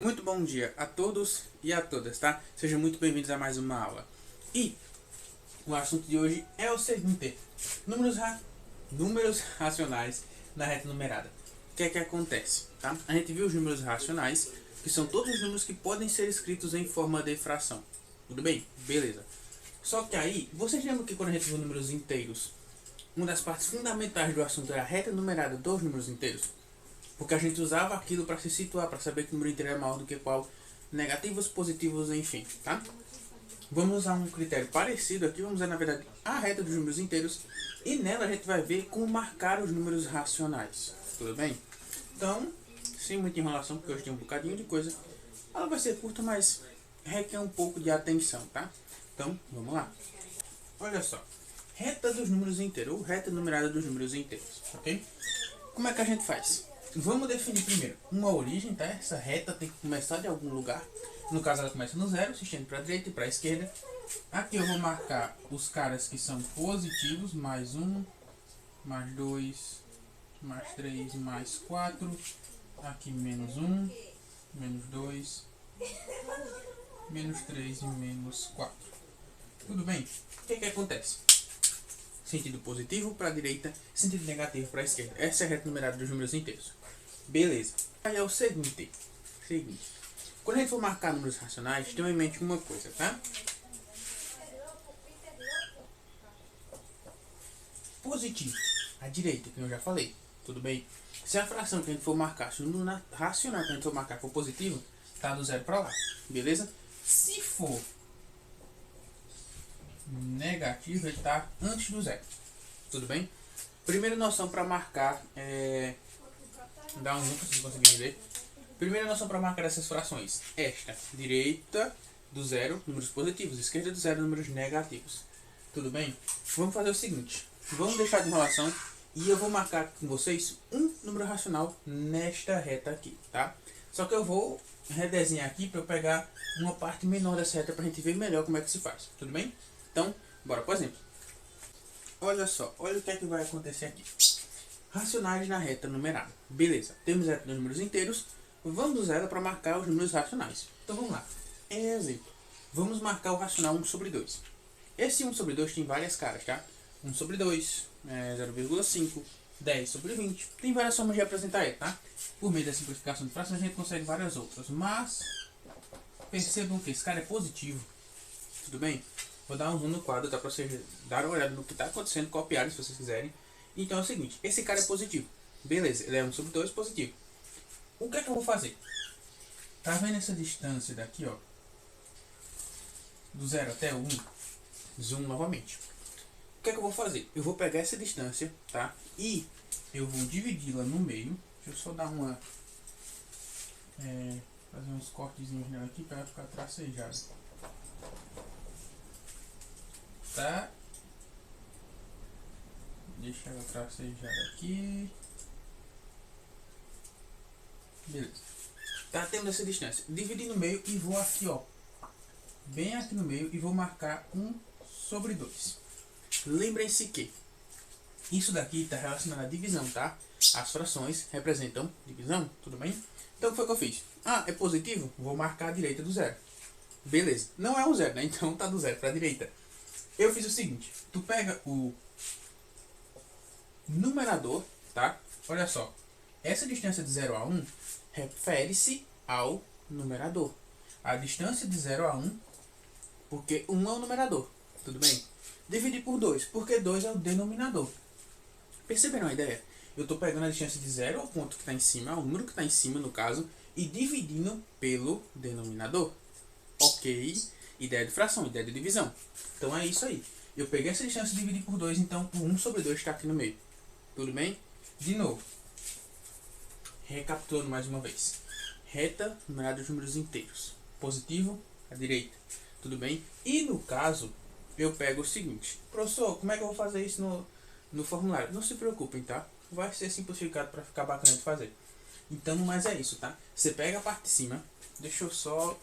Muito bom dia a todos e a todas, tá? Sejam muito bem-vindos a mais uma aula. E o assunto de hoje é o seguinte: números racionais na reta numerada. O que é que acontece, tá? A gente viu os números racionais, que são todos os números que podem ser escritos em forma de fração. Tudo bem? Beleza. Só que aí, vocês lembram que quando a gente viu números inteiros, uma das partes fundamentais do assunto era a reta numerada dos números inteiros? Porque a gente usava aquilo para se situar, para saber que o número inteiro é maior do que qual, negativos, positivos, enfim, tá? Vamos usar um critério parecido aqui, vamos usar na verdade a reta dos números inteiros, e nela a gente vai ver como marcar os números racionais, tudo bem? Então, sem muita enrolação, porque hoje tem um bocadinho de coisa, ela vai ser curta, mas requer um pouco de atenção, tá? Então, vamos lá. Olha só, reta dos números inteiros, ou reta numerada dos números inteiros, ok? Como é que a gente faz? Vamos definir primeiro uma origem, tá? Essa reta tem que começar de algum lugar. No caso, ela começa no zero, se estende para a direita e para a esquerda. Aqui eu vou marcar os caras que são positivos, mais 1, mais 2, mais 3, mais 4. Aqui menos 1, menos 2, menos 3 e menos 4. Tudo bem? O que acontece? Sentido positivo para a direita, sentido negativo para a esquerda. Essa é a reta numerada dos números inteiros. Beleza. Aí é o seguinte. Quando a gente for marcar números racionais, tenha em mente uma coisa, tá? Positivo, à direita, que eu já falei. Tudo bem? Se a fração que a gente for marcar, se o número racional que a gente for marcar for positivo, tá do zero para lá. Beleza? Se for negativo, ele tá antes do zero. Tudo bem? Primeira noção para marcar é... Dá um zoom para vocês conseguirem ver. Primeira noção para marcar essas frações. Esta, direita do zero, números positivos. Esquerda do zero, números negativos. Tudo bem? Vamos fazer o seguinte. Vamos deixar de enrolação e eu vou marcar com vocês um número racional nesta reta aqui, tá? Só que eu vou redesenhar aqui para eu pegar uma parte menor dessa reta para a gente ver melhor como é que se faz. Tudo bem? Então, bora por exemplo. Olha só, olha o que é que vai acontecer aqui. Racionais na reta numerada. Beleza, temos a reta dos números inteiros. Vamos usar ela para marcar os números racionais. Então vamos lá. Exemplo. Vamos marcar o racional 1 sobre 2. Esse 1 sobre 2 tem várias caras, tá? 1 sobre 2, 0,5, 10 sobre 20. Tem várias formas de apresentar ele, tá? Por meio da simplificação de frações a gente consegue várias outras. Mas, percebam que esse cara é positivo. Tudo bem? Vou dar um zoom no quadro, tá? Para vocês darem uma olhada no que está acontecendo, copiar se vocês quiserem. Então é o seguinte, esse cara é positivo. Beleza, ele é 1 sobre 2 positivo. O que é que eu vou fazer? Tá vendo essa distância daqui, ó? Do 0 até o 1. Zoom novamente. O que é que eu vou fazer? Eu vou pegar essa distância, tá? E eu vou dividi-la no meio. Deixa eu só dar uma... fazer uns cortezinhos nela aqui para ela ficar tracejada. Tá? Deixa ela tracejada aqui. Beleza. Tá tendo essa distância. Dividi no meio e vou aqui, ó. Bem aqui no meio e vou marcar 1 sobre 2. Lembrem-se que isso daqui está relacionado à divisão, tá? As frações representam divisão, tudo bem? Então o que foi que eu fiz? Ah, é positivo? Vou marcar a direita do zero. Beleza. Não é o zero, né? Então tá do zero para a direita. Eu fiz o seguinte. Tu pega o numerador, tá? Olha só. Essa distância de 0 a 1 refere-se ao numerador. A distância de 0 a 1, porque 1 é o numerador. Tudo bem? Dividir por 2, porque 2 é o denominador. Perceberam a ideia? Eu estou pegando a distância de 0 ao ponto que está em cima, o número que está em cima no caso, e dividindo pelo denominador. Ok? Ideia de fração, ideia de divisão. Então é isso aí. Eu peguei essa distância e dividi por 2, então o 1 sobre 2 está aqui no meio. Tudo bem? De novo. Recapitulando mais uma vez. Reta numerada dos números inteiros. Positivo à direita. Tudo bem? E no caso, eu pego o seguinte. Professor, como é que eu vou fazer isso no formulário? Não se preocupem, tá? Vai ser simplificado para ficar bacana de fazer. Então, mas é isso, tá? Você pega a parte de cima. Deixa eu só...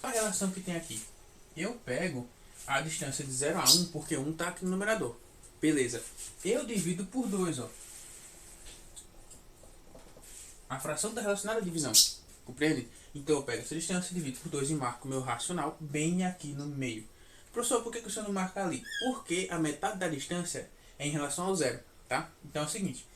a relação que tem aqui. Eu pego a distância de 0 a 1, porque 1 está aqui no numerador. Beleza. Eu divido por 2, ó. A fração está relacionada à divisão. Compreende? Então eu pego essa distância, divido por 2 e marco o meu racional bem aqui no meio. Professor, por que você não marca ali? Porque a metade da distância é em relação ao zero, tá? Então é o seguinte,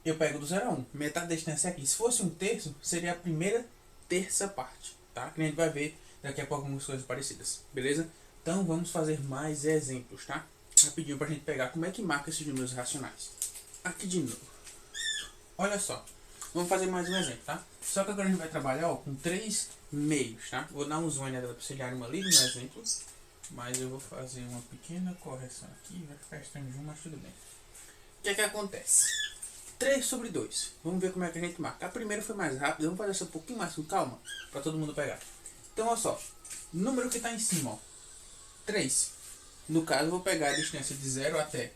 eu pego do 0 a 1, metade da distância é aqui. Se fosse um terço, seria a primeira terça parte, tá? Que a gente vai ver daqui a pouco algumas coisas parecidas, beleza? Então vamos fazer mais exemplos, tá? Rapidinho pra gente pegar como é que marca esses números racionais. Aqui de novo. Olha só, vamos fazer mais um exemplo, tá? Só que agora a gente vai trabalhar ó, com 3 meios, tá? Vou dar um zoom nela pra vocês darem uma lida no exemplo. Mas eu vou fazer uma pequena correção aqui, vai ficar estranho, mas tudo bem. O que é que acontece? 3 sobre 2. Vamos ver como é que a gente marca. A primeira foi mais rápida, vamos fazer essa um pouquinho mais com calma, para todo mundo pegar. Então, olha só, número que está em cima, ó, 3. No caso, eu vou pegar a distância de 0 até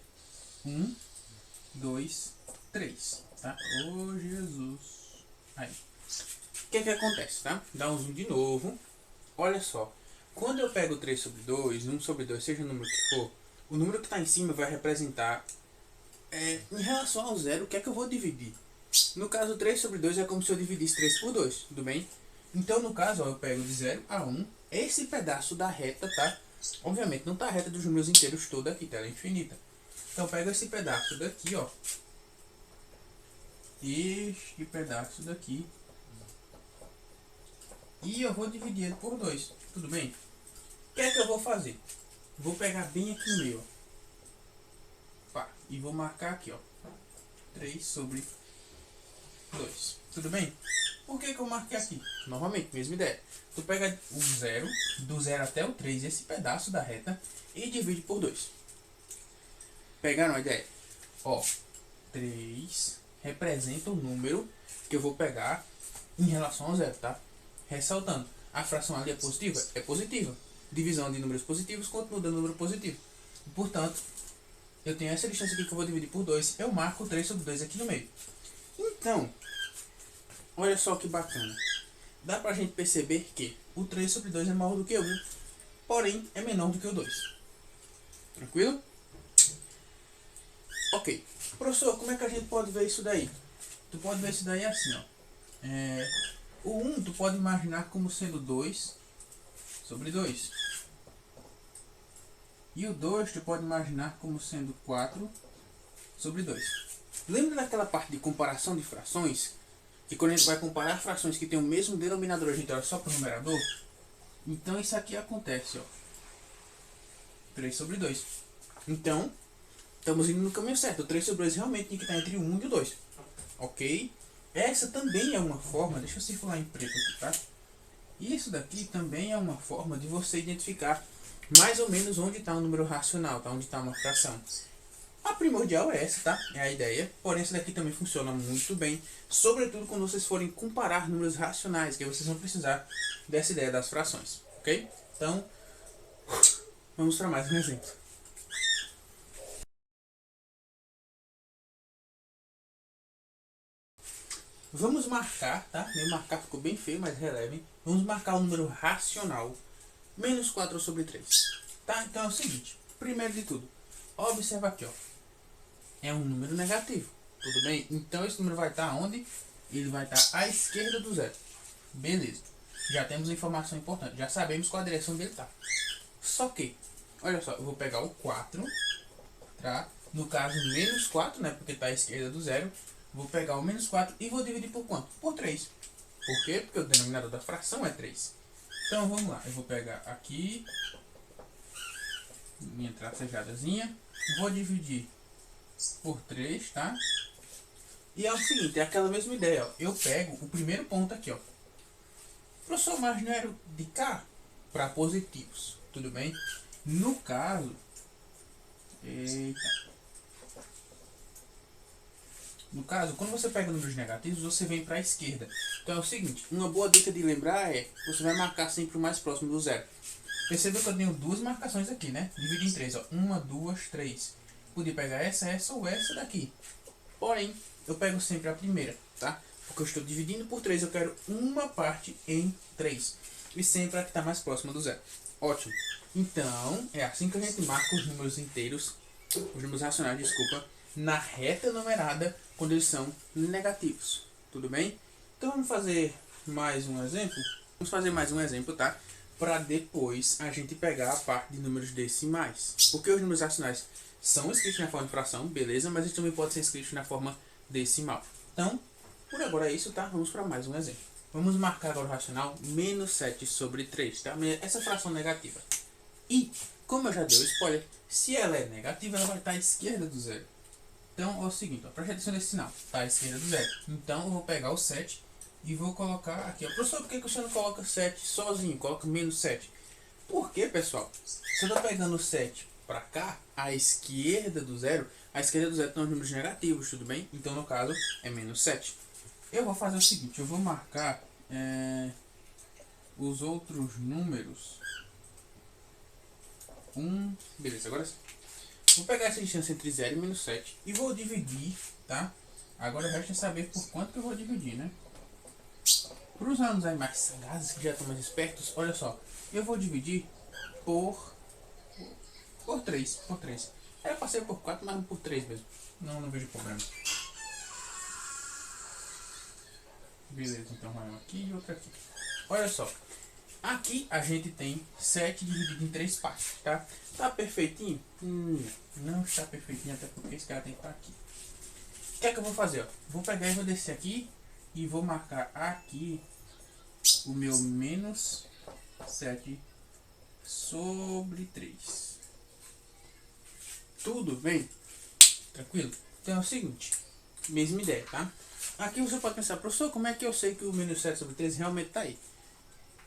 1, 2, 3. Tá? Oh, Jesus. Aí. O que é que acontece, tá? Dá um zoom de novo. Olha só. Quando eu pego 3 sobre 2, 1 sobre 2, seja o número que for, o número que está em cima vai representar, em relação ao zero, o que é que eu vou dividir? No caso, 3 sobre 2 é como se eu dividisse 3 por 2, tudo bem? Então, no caso, ó, eu pego de 0 a 1, esse pedaço da reta, tá? Obviamente, não está a reta dos números inteiros toda aqui, tá? Ela é infinita. Então, eu pego esse pedaço daqui, ó. Este pedaço daqui. E eu vou dividir ele por 2, tudo bem? O que é que eu vou fazer? Vou pegar bem aqui no meio, ó. Pá, e vou marcar aqui, ó. 3 sobre 2. Tudo bem? Por que eu marquei aqui? Novamente, mesma ideia. Tu pega o 0, do 0 até o 3, esse pedaço da reta, e divide por 2. Pegaram a ideia? Ó, 3 representa o número que eu vou pegar em relação ao 0, tá? Ressaltando, a fração ali é positiva? É positiva. Divisão de números positivos continua dando número positivo. Portanto, eu tenho essa distância aqui que eu vou dividir por 2. Eu marco 3 sobre 2 aqui no meio. Então, olha só que bacana. Dá pra gente perceber que o 3 sobre 2 é maior do que o 1. Porém, é menor do que o 2. Tranquilo? Ok. Professor, como é que a gente pode ver isso daí? Tu pode ver isso daí assim, ó. O 1 tu pode imaginar como sendo 2 sobre 2. E o 2 tu pode imaginar como sendo 4 sobre 2. Lembra daquela parte de comparação de frações? Que quando a gente vai comparar frações que têm o mesmo denominador, a gente olha só para o numerador? Então isso aqui acontece, ó. 3 sobre 2. Então, estamos indo no caminho certo. O 3 sobre 2 realmente tem que estar entre o 1 e o 2. Ok? Essa também é uma forma, deixa eu circular em preto aqui, tá? Isso daqui também é uma forma de você identificar mais ou menos onde está um número racional, tá? Onde está uma fração. A primordial é essa, tá? É a ideia. Porém, essa daqui também funciona muito bem. Sobretudo quando vocês forem comparar números racionais, que aí vocês vão precisar dessa ideia das frações. Ok? Então, vamos para mais um exemplo. Vamos marcar, tá? Meu marcar ficou bem feio, mas relevem. Vamos marcar o número racional. Menos 4 sobre 3. Tá? Então é o seguinte. Primeiro de tudo, observa aqui, ó. É um número negativo. Tudo bem? Então esse número vai estar onde? Ele vai estar à esquerda do zero. Beleza. Já temos informação importante. Já sabemos qual a direção dele está. Só que, olha só, eu vou pegar o 4, tá? No caso, menos 4, né? Porque está à esquerda do zero. Vou pegar o menos 4 e vou dividir por quanto? Por 3. Por quê? Porque o denominador da fração é 3. Então vamos lá. Eu vou pegar aqui minha tracejadazinha. Vou dividir por 3, tá? E é o seguinte, é aquela mesma ideia, ó. Eu pego o primeiro ponto aqui, ó. Professor, mas não era de cá para positivos, tudo bem? No caso, no caso, quando você pega números negativos, você vem para a esquerda. Então é o seguinte, uma boa dica de lembrar é, você vai marcar sempre o mais próximo do zero. Percebeu que eu tenho duas marcações aqui, né? Dividi em 3, ó. 1, 2, 3. Podia pegar essa ou essa daqui. Porém, eu pego sempre a primeira, tá? Porque eu estou dividindo por 3, eu quero uma parte em 3. E sempre a que está mais próxima do zero. Ótimo. Então, é assim que a gente marca os números inteiros, os números racionais, desculpa, na reta numerada, quando eles são negativos. tudo bem? Então vamos fazer mais um exemplo. Vamos fazer mais um exemplo, tá? Para depois a gente pegar a parte de números decimais. Porque os números racionais são escritos na forma de fração, beleza? Mas eles também podem ser escritos na forma decimal. Então, por agora é isso, tá? Vamos para mais um exemplo. Vamos marcar agora o racional menos 7 sobre 3, tá? Essa fração negativa. E, como eu já dei o spoiler, se ela é negativa, ela vai estar à esquerda do zero. Então, é o seguinte, ó, preste atenção nesse sinal. Está à esquerda do zero. Então, eu vou pegar o 7 e vou colocar aqui. Ó. Professor, por que você não coloca 7 sozinho? Coloca menos 7. Por quê, pessoal? Se eu estou pegando o 7 para cá, à esquerda do zero, a esquerda do zero estão os números negativos, tudo bem? Então, no caso, é menos 7. Eu vou fazer o seguinte, eu vou marcar os outros números. Beleza, agora sim. Vou pegar essa distância entre 0 e menos 7 e vou dividir, tá? Agora resta saber por quanto que eu vou dividir, né? Para os alunos aí mais sagazes, que já estão mais espertos, olha só. Eu vou dividir por 3. Era para ser por 4, mas por 3 mesmo. Não vejo problema. Beleza, então vai um aqui e outro aqui. Olha só. Aqui a gente tem 7 dividido em 3 partes, tá? Tá perfeitinho? Não está perfeitinho, até porque esse cara tem que estar aqui. O que é que eu vou fazer? Ó? Vou pegar e vou descer aqui e vou marcar aqui o meu menos 7 sobre 3. Tudo bem? Tranquilo? Então é o seguinte, mesma ideia, tá? Aqui você pode pensar, professor, como é que eu sei que o menos 7 sobre 3 realmente está aí?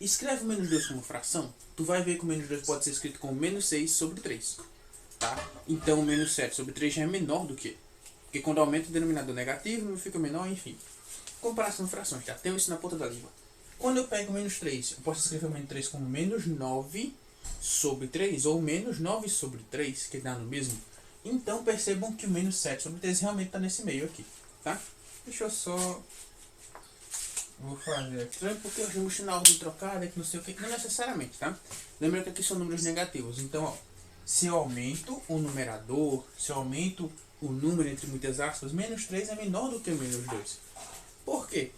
Escreve o menos 2 como fração, tu vai ver que o menos 2 pode ser escrito como menos 6 sobre 3. Tá? Então o menos 7 sobre 3 já é menor do que. Porque quando aumenta o denominador negativo, fica menor, enfim. Comparação de frações, já tenho isso na ponta da língua. Quando eu pego o menos 3, eu posso escrever o menos 3 como menos 9 sobre 3, ou menos 9 sobre 3, que dá no mesmo. Então percebam que o menos 7 sobre 3 realmente está nesse meio aqui. Tá? Deixa eu só... Vou fazer aqui, porque eu chamo sinal de trocada, que não sei o que, não necessariamente, tá? Lembra que aqui são números negativos, então, ó, se eu aumento o numerador, se eu aumento o número entre muitas aspas, menos 3 é menor do que menos 2. Por quê?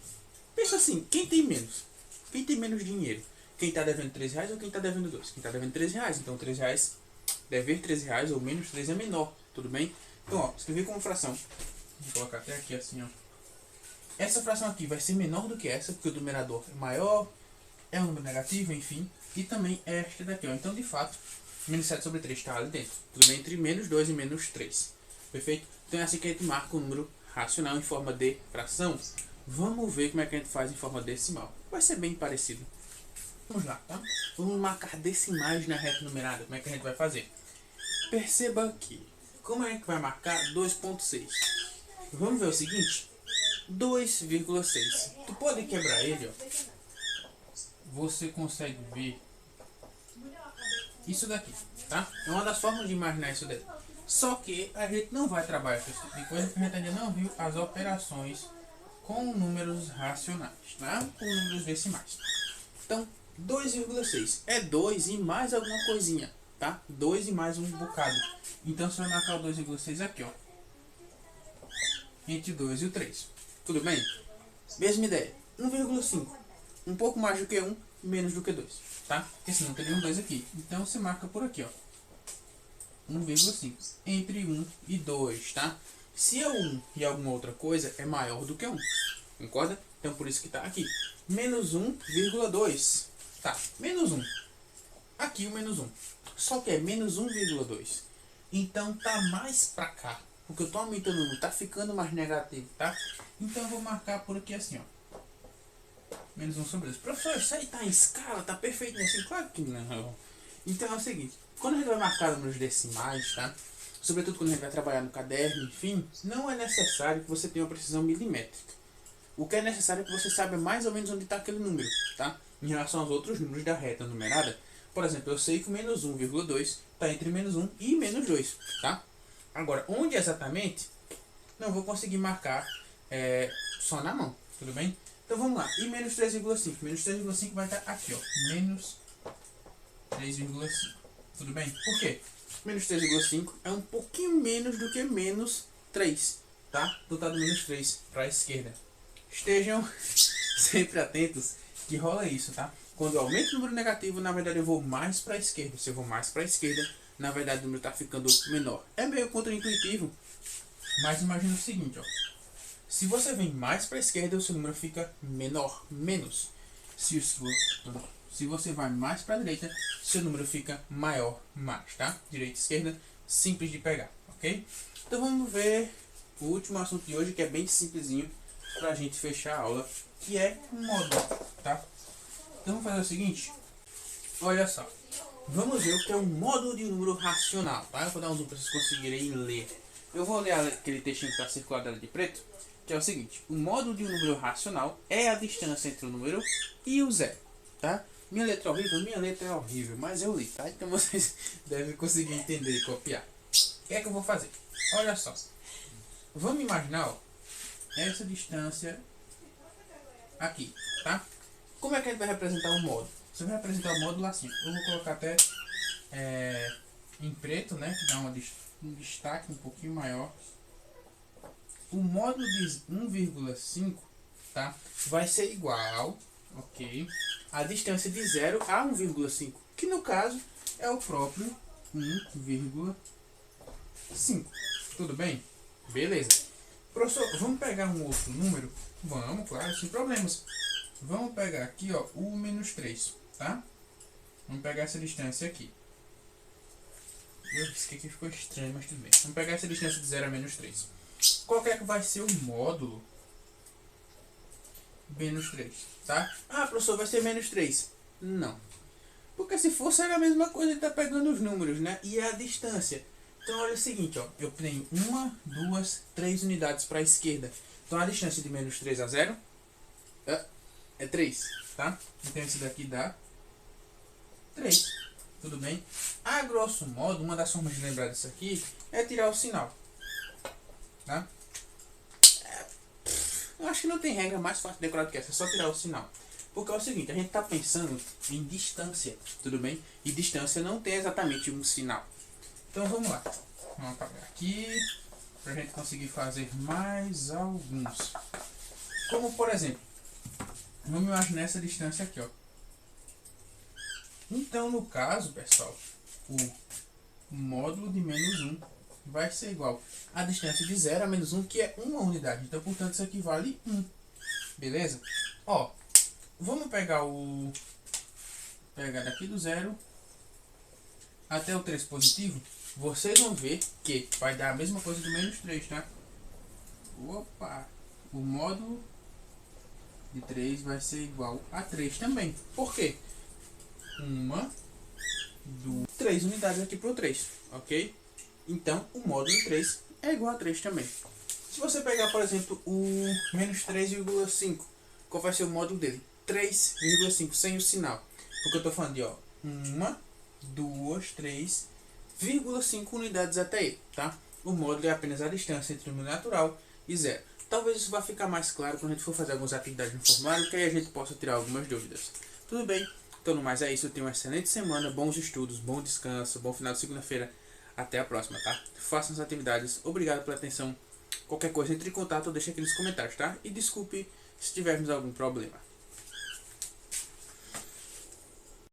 Pensa assim, quem tem menos? Quem tem menos dinheiro? Quem está devendo 3 reais ou quem está devendo 2? Quem está devendo 3 reais, então 3 reais, dever 3 reais ou menos 3 é menor, tudo bem? Então, ó, escrever como fração, vou colocar até aqui assim, ó. Essa fração aqui vai ser menor do que essa, porque o numerador é maior, é um número negativo, enfim. E também é esta daqui, ó. Então, de fato, menos 7 sobre 3 está ali dentro. Tudo bem? Entre menos 2 e menos 3. Perfeito? Então é assim que a gente marca o número racional em forma de fração. Vamos ver como é que a gente faz em forma decimal. Vai ser bem parecido. Vamos lá, tá? Vamos marcar decimais na reta numerada. Como é que a gente vai fazer? Perceba aqui. Como é que vai marcar 2.6? Vamos ver o seguinte. 2,6. Tu pode quebrar ele, ó. Você consegue ver isso daqui, tá? É uma das formas de imaginar isso daí. Só que a gente não vai trabalhar com esse tipo de coisa, porque a gente ainda não viu as operações com números racionais, tá? Com números decimais. Então, 2,6 é 2 e mais alguma coisinha, tá? 2 e mais um bocado. Então, se eu marcar o 2,6 aqui, ó. Entre 2 e o 3. Tudo bem? Mesma ideia. 1,5. Um pouco mais do que 1, menos do que 2. Tá? Porque senão teria um 2 aqui. Então você marca por aqui, ó. 1,5. Entre 1 e 2, tá? Se é 1 e alguma outra coisa, é maior do que 1. Concorda? Então por isso que tá aqui. Menos 1,2. Tá, menos 1. Aqui o menos 1. Só que é menos 1,2. Então tá mais pra cá. Porque eu tô aumentando o número, tá ficando mais negativo, tá? Então eu vou marcar por aqui assim, ó. Menos 1 sobre 2. Professor, isso aí tá em escala, tá perfeito assim? Claro que não. Então é o seguinte, quando a gente vai marcar números decimais, tá? Sobretudo quando a gente vai trabalhar no caderno, enfim, não é necessário que você tenha uma precisão milimétrica. O que é necessário é que você saiba mais ou menos onde está aquele número, tá? Em relação aos outros números da reta numerada. Por exemplo, eu sei que o menos 1,2 está entre menos 1 e menos 2, tá? Agora, onde exatamente, não vou conseguir marcar só na mão, tudo bem? Então vamos lá, e menos 3,5? Menos 3,5 vai estar aqui, ó, menos 3,5, tudo bem? Por quê? Menos 3,5 é um pouquinho menos do que menos 3, tá? Então tá do menos 3 para a esquerda. estejam sempre atentos que rola isso, tá? Quando eu aumento o número negativo, na verdade eu vou mais para a esquerda. Se eu vou mais para a esquerda, na verdade o número está ficando menor. É meio contraintuitivo, mas imagina o seguinte, ó. Se você vem mais para a esquerda, o seu número fica menor, menos. Se você vai mais para a direita, seu número fica maior, mais, tá? Direita e esquerda, simples de pegar, ok? Então vamos ver o último assunto de hoje, que é bem simplesinho para a gente fechar a aula, que é módulo, tá? Então vamos fazer o seguinte, olha só. Vamos ver o que é um módulo de um número racional, tá? Eu vou dar um zoom para vocês conseguirem ler. Eu vou ler aquele textinho que está circulado de preto, que é o seguinte: o módulo de um número racional é a distância entre o número e o zero, tá? Minha letra é horrível? Minha letra é horrível, mas eu li, tá? Então vocês devem conseguir entender e copiar. O que é que eu vou fazer? Olha só. Vamos imaginar, ó, essa distância aqui, tá? Como é que a gente vai representar o módulo? Você vai representar o módulo assim. Eu vou colocar até em preto, né? Que dá um destaque um pouquinho maior. O módulo de 1,5, tá? Vai ser igual, ok? A distância de 0 a 1,5, que no caso é o próprio 1,5. Tudo bem? Beleza. Professor, vamos pegar um outro número? Vamos, claro, sem problemas. Vamos pegar aqui, ó, o menos 3, tá? Vamos pegar essa distância aqui. Isso aqui ficou estranho, mas tudo bem. Vamos pegar essa distância de 0 a menos 3. Qual é que vai ser o módulo menos 3, tá? Ah, professor, vai ser menos 3. Não. Porque se fosse era a mesma coisa, ele tá pegando os números, né? E é a distância. Então olha o seguinte, ó. Eu tenho 1, 2, 3 unidades para a esquerda. Então a distância de menos 3 a 0 é 3, tá? Então esse daqui dá 3. Tudo bem? A grosso modo, uma das formas de lembrar disso aqui é tirar o sinal. Tá? Eu acho que não tem regra mais fácil de decorar do que essa, é só tirar o sinal. Porque é o seguinte, a gente está pensando em distância, tudo bem? E distância não tem exatamente um sinal. Então vamos lá. Vamos apagar aqui, para a gente conseguir fazer mais alguns. Como por exemplo, vamos imaginar essa distância aqui, ó. Então no caso, pessoal, o módulo de menos 1 vai ser igual a distância de 0 a menos 1, que é uma unidade. Então, portanto, isso aqui vale 1. Beleza? Ó, vamos pegar daqui do 0 até o 3 positivo. Vocês vão ver que vai dar a mesma coisa do menos 3, tá? Opa! O módulo de 3 vai ser igual a 3 também. Por quê? 3 unidades aqui pro 3, ok? Então, o módulo 3 é igual a 3 também. Se você pegar, por exemplo, o menos 3,5, qual vai ser o módulo dele? 3,5, sem o sinal. Porque eu estou falando de, ó, 1, 2, 3,5 unidades até ele, tá? O módulo é apenas a distância entre o número natural e 0. Talvez isso vá ficar mais claro quando a gente for fazer algumas atividades no formulário, que aí a gente possa tirar algumas dúvidas. Tudo bem? Então, no mais é isso. Eu tenho uma excelente semana, bons estudos, bom descanso, bom final de segunda-feira. Até a próxima, tá? Façam as atividades. Obrigado pela atenção. Qualquer coisa, entre em contato ou deixe aqui nos comentários, tá? E desculpe se tivermos algum problema.